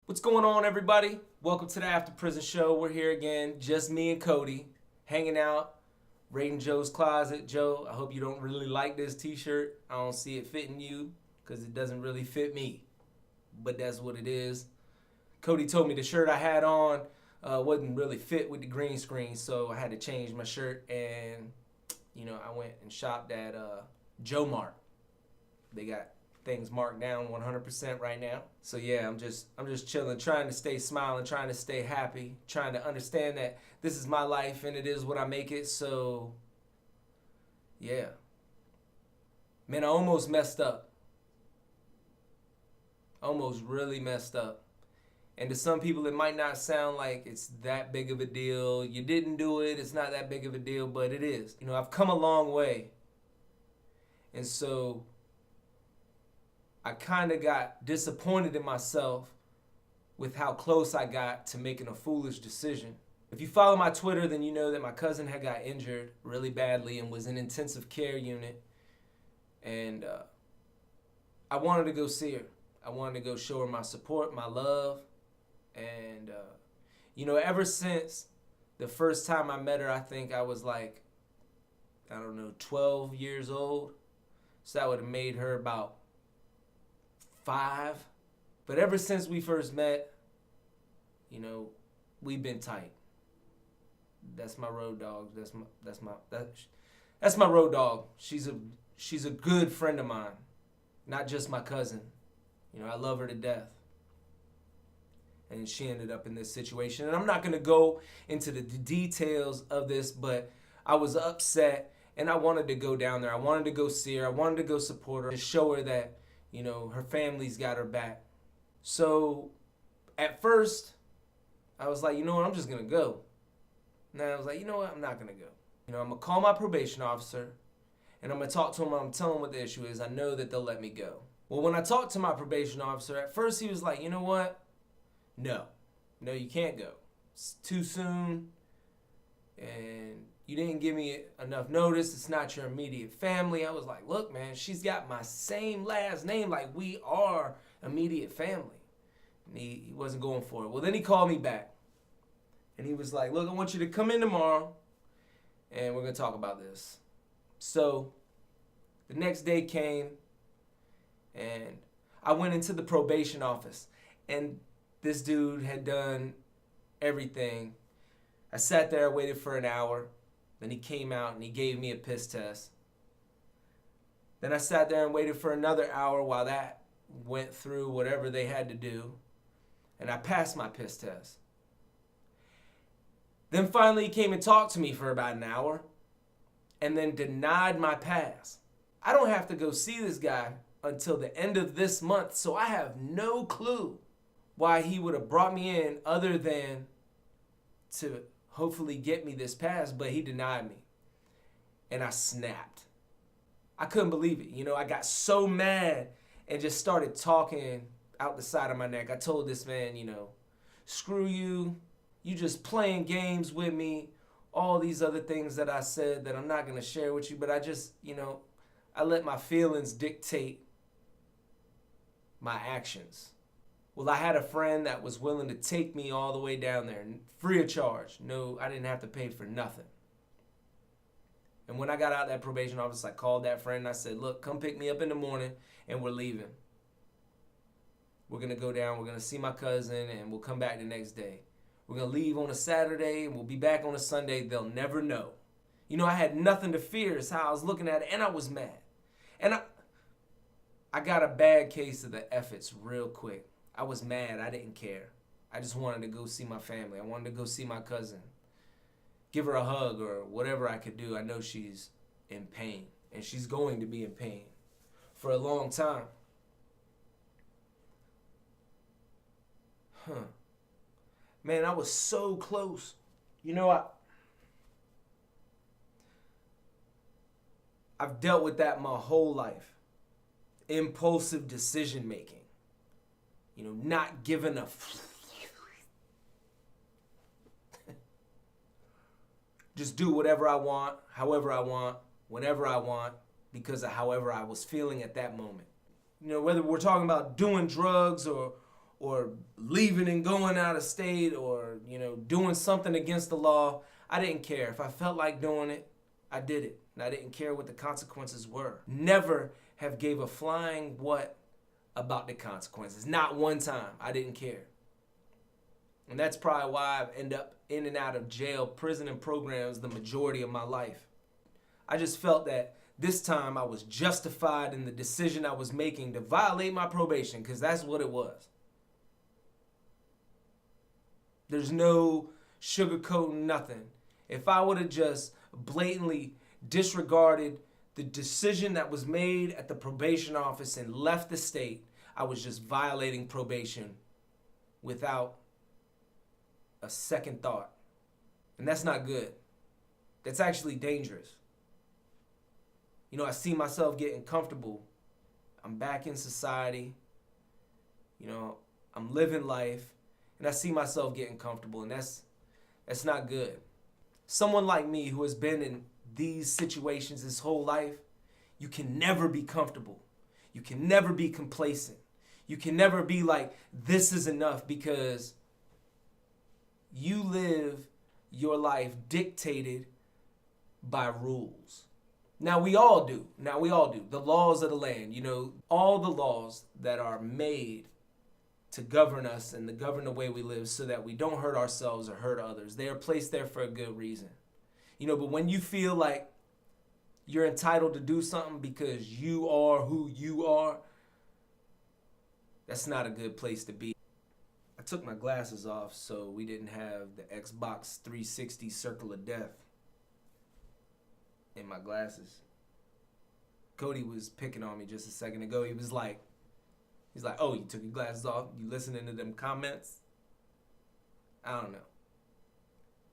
What's going on, everybody? Welcome to the After Prison Show. We're here again, just me and Cody, hanging out, raiding Joe's closet. Joe, I hope you don't really like this t-shirt. I don't see it fitting you because it doesn't really fit me, but that's what it is. Cody told me the shirt I had on wasn't really fit with the green screen, so I had to change my shirt, and I went and shopped at Joe Mart. They got things marked down 100% right now. So yeah, I'm just chilling, trying to stay smiling, trying to stay happy, trying to understand that this is my life and it is what I make it. So yeah. Man, I almost messed up. Almost really messed up. And to some people it might not sound like it's that big of a deal. You didn't do it, it's not that big of a deal, but it is. I've come a long way. And so I kind of got disappointed in myself with how close I got to making a foolish decision. If you follow my Twitter, then you know that my cousin had got injured really badly and was in intensive care unit. And I wanted to go see her. I wanted to go show her my support, my love. And, ever since the first time I met her, I think I was like, 12 years old. So that would have made her about 5. But ever since we first met, we've been tight. That's my road dog. That's my road dog. She's a good friend of mine, not just my cousin. I love her to death. And she ended up in this situation. And I'm not going to go into the details of this, but I was upset and I wanted to go down there. I wanted to go see her. I wanted to go support her and show her that her family's got her back. So at first, I was like, I'm just going to go. And then I was like, I'm not going to go. I'm going to call my probation officer, and I'm going to talk to him. I'm telling him what the issue is. I know that they'll let me go. Well, when I talked to my probation officer, at first he was like, you know what? No, you can't go. It's too soon, and you didn't give me enough notice. It's not your immediate family. I was like, look, man, she's got my same last name. Like, we are immediate family. And he wasn't going for it. Well, then he called me back. And he was like, look, I want you to come in tomorrow, and we're going to talk about this. So the next day came, and I went into the probation office. And this dude had done everything. I sat there, waited for an hour. Then he came out and he gave me a piss test. Then I sat there and waited for another hour while that went through whatever they had to do. And I passed my piss test. Then finally he came and talked to me for about an hour and then denied my pass. I don't have to go see this guy until the end of this month, so I have no clue why he would have brought me in other than to hopefully get me this pass, but he denied me. And I snapped. I couldn't believe it. I got so mad and just started talking out the side of my neck. I told this man, screw you. You just playing games with me. All these other things that I said that I'm not going to share with you, but I just, I let my feelings dictate my actions. Well, I had a friend that was willing to take me all the way down there, free of charge. No, I didn't have to pay for nothing. And when I got out of that probation office, I called that friend and I said, look, come pick me up in the morning and we're leaving. We're going to go down, we're going to see my cousin, and we'll come back the next day. We're going to leave on a Saturday and we'll be back on a Sunday. They'll never know. I had nothing to fear is how I was looking at it, and I was mad. And I got a bad case of the efforts real quick. I was mad. I didn't care. I just wanted to go see my family. I wanted to go see my cousin. Give her a hug or whatever I could do. I know she's in pain, and she's going to be in pain for a long time. Man, I was so close. I've dealt with that my whole life. Impulsive decision making. Not giving a just do whatever I want, however I want, whenever I want, because of however I was feeling at that moment. Whether we're talking about doing drugs or or leaving and going out of state or, doing something against the law. I didn't care. If I felt like doing it, I did it. And I didn't care what the consequences were. Never have gave a flying what about the consequences. Not one time. I didn't care. And that's probably why I've ended up in and out of jail, prison, and programs the majority of my life. I just felt that this time I was justified in the decision I was making to violate my probation, because that's what it was. There's no sugarcoating nothing. If I would have just blatantly disregarded the decision that was made at the probation office and left the state, I was just violating probation without a second thought. And that's not good. That's actually dangerous. I see myself getting comfortable. I'm back in society. I'm living life. And I see myself getting comfortable. And that's not good. Someone like me who has been in these situations his whole life, you can never be comfortable. You can never be complacent. You can never be like, this is enough, because you live your life dictated by rules. Now we all do. The laws of the land, all the laws that are made to govern us and to govern the way we live so that we don't hurt ourselves or hurt others. They are placed there for a good reason. But when you feel like you're entitled to do something because you are who you are, that's not a good place to be. I took my glasses off so we didn't have the Xbox 360 Circle of Death in my glasses. Cody was picking on me just a second ago. He's like, oh, you took your glasses off? You listening to them comments? I don't know.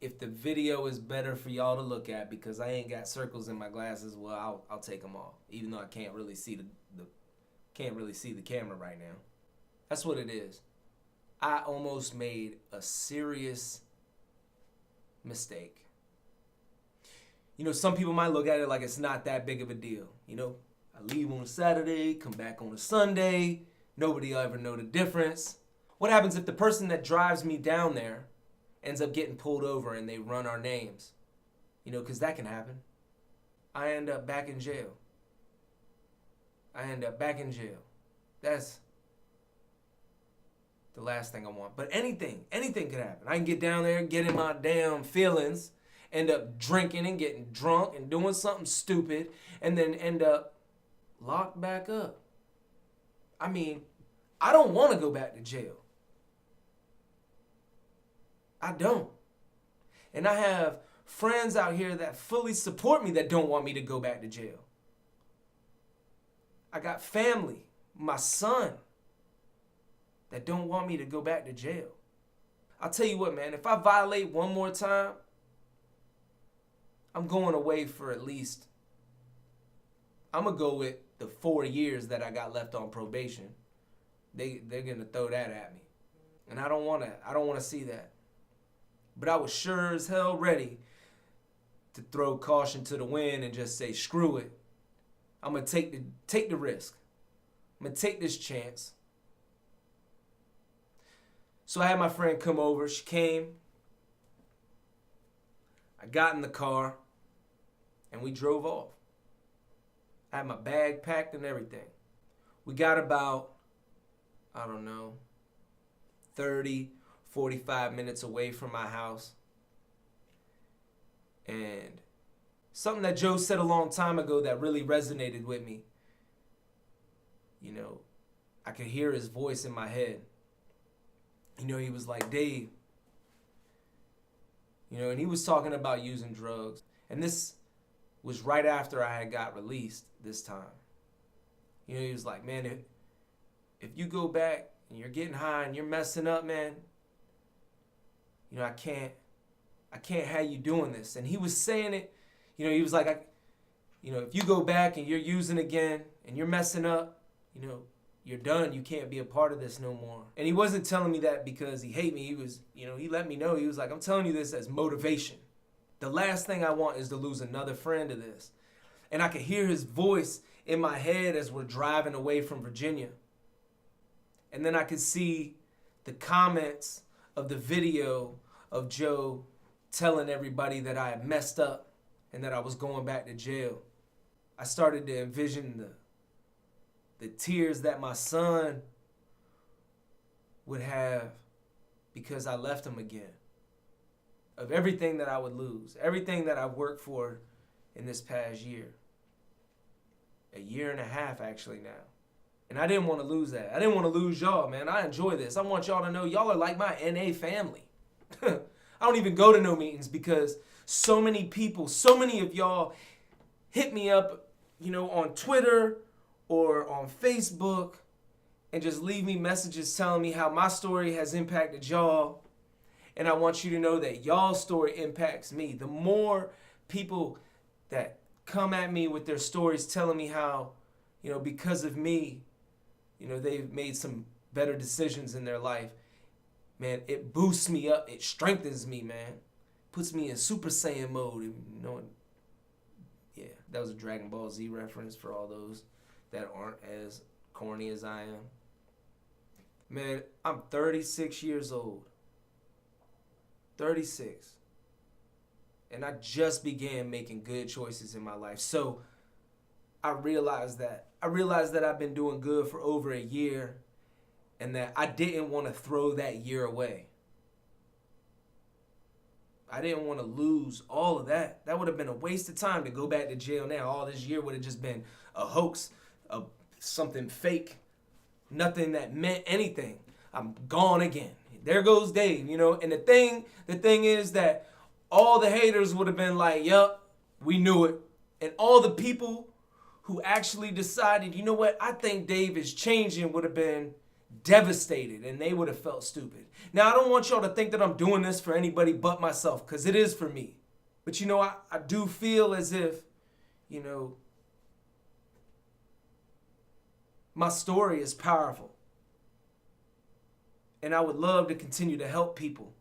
If the video is better for y'all to look at because I ain't got circles in my glasses, well, I'll take them off, even though I can't really see the camera right now. That's what it is. I almost made a serious mistake. Some people might look at it like it's not that big of a deal. I leave on a Saturday, come back on a Sunday. Nobody will ever know the difference. What happens if the person that drives me down there ends up getting pulled over and they run our names? Because that can happen. I end up back in jail. That's the last thing I want. But anything could happen. I can get down there, get in my damn feelings, end up drinking and getting drunk and doing something stupid, and then end up locked back up. I don't want to go back to jail. I don't. And I have friends out here that fully support me that don't want me to go back to jail. I got family, my son, that don't want me to go back to jail. I'll tell you what, man, if I violate one more time, I'm going away for at least, I'm going to go with the 4 years that I got left on probation. They're going to throw that at me. And I don't want to see that. But I was sure as hell ready to throw caution to the wind and just say, screw it. I'm going to take the risk. I'm going to take this chance. So I had my friend come over. She came. I got in the car and we drove off. I had my bag packed and everything. We got about, 30, 45 minutes away from my house. And something that Joe said a long time ago that really resonated with me. I could hear his voice in my head. He was like, Dave. And he was talking about using drugs. And this was right after I had got released this time. He was like, man, if you go back and you're getting high and you're messing up, man, I can't have you doing this. And he was saying it, he was like, if you go back and you're using again and you're messing up, you're done. You can't be a part of this no more. And he wasn't telling me that because he hated me. He was, he let me know. He was like, I'm telling you this as motivation. The last thing I want is to lose another friend to this. And I could hear his voice in my head as we're driving away from Virginia. And then I could see the comments of the video of Joe telling everybody that I had messed up and that I was going back to jail, I started to envision the tears that my son would have because I left him again. Of everything that I would lose, everything that I've worked for in this past year. A year and a half actually now. And I didn't want to lose that. I didn't want to lose y'all, man. I enjoy this. I want y'all to know y'all are like my NA family. I don't even go to no meetings because so many people, so many of y'all hit me up, on Twitter or on Facebook and just leave me messages telling me how my story has impacted y'all. And I want you to know that y'all's story impacts me. The more people that come at me with their stories telling me how, because of me, they've made some better decisions in their life, man, it boosts me up. It strengthens me, man. Puts me in Super Saiyan mode. Yeah, that was a Dragon Ball Z reference for all those that aren't as corny as I am. Man, I'm 36 years old. 36. And I just began making good choices in my life. So I realized that I've been doing good for over a year and that I didn't want to throw that year away. I didn't want to lose all of that. That would have been a waste of time to go back to jail now. All this year would have just been a hoax, something fake, nothing that meant anything. I'm gone again. There goes Dave, And the thing is that all the haters would have been like, yup, we knew it. And all the people who actually decided, I think Dave is changing would have been devastated and they would have felt stupid. Now, I don't want y'all to think that I'm doing this for anybody but myself because it is for me. But, I do feel as if, my story is powerful. And I would love to continue to help people.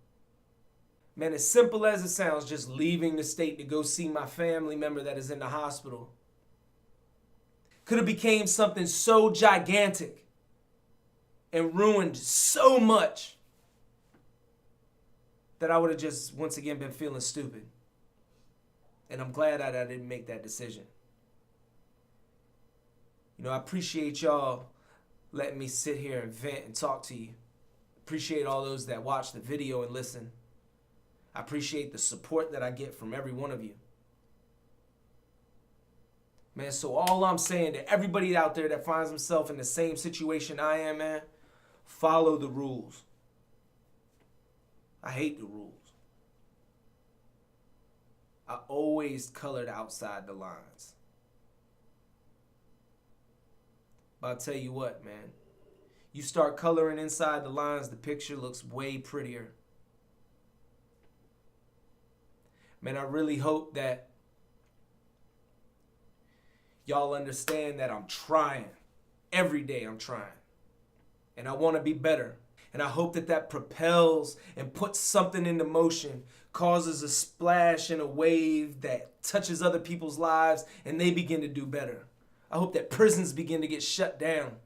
Man, as simple as it sounds, just leaving the state to go see my family member that is in the hospital could have became something so gigantic and ruined so much that I would have just once again been feeling stupid. And I'm glad I didn't make that decision. I appreciate y'all letting me sit here and vent and talk to you. Appreciate all those that watch the video and listen. I appreciate the support that I get from every one of you. Man, so all I'm saying to everybody out there that finds himself in the same situation I am, man, follow the rules. I hate the rules. I always colored outside the lines. But I'll tell you what, man. You start coloring inside the lines, the picture looks way prettier. Man, I really hope that y'all understand that I'm trying. Every day I'm trying. And I want to be better. And I hope that propels and puts something into motion, causes a splash and a wave that touches other people's lives and they begin to do better. I hope that prisons begin to get shut down.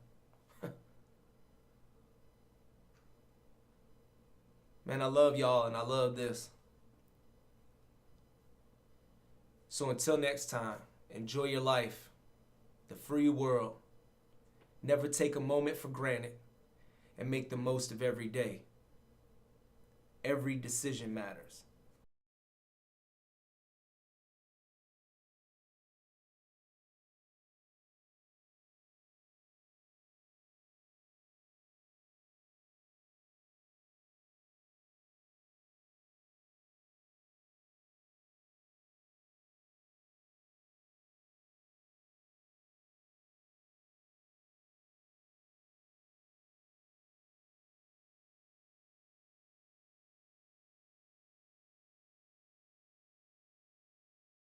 Man, I love y'all and I love this. So until next time, enjoy your life, the free world. Never take a moment for granted and make the most of every day. Every decision matters.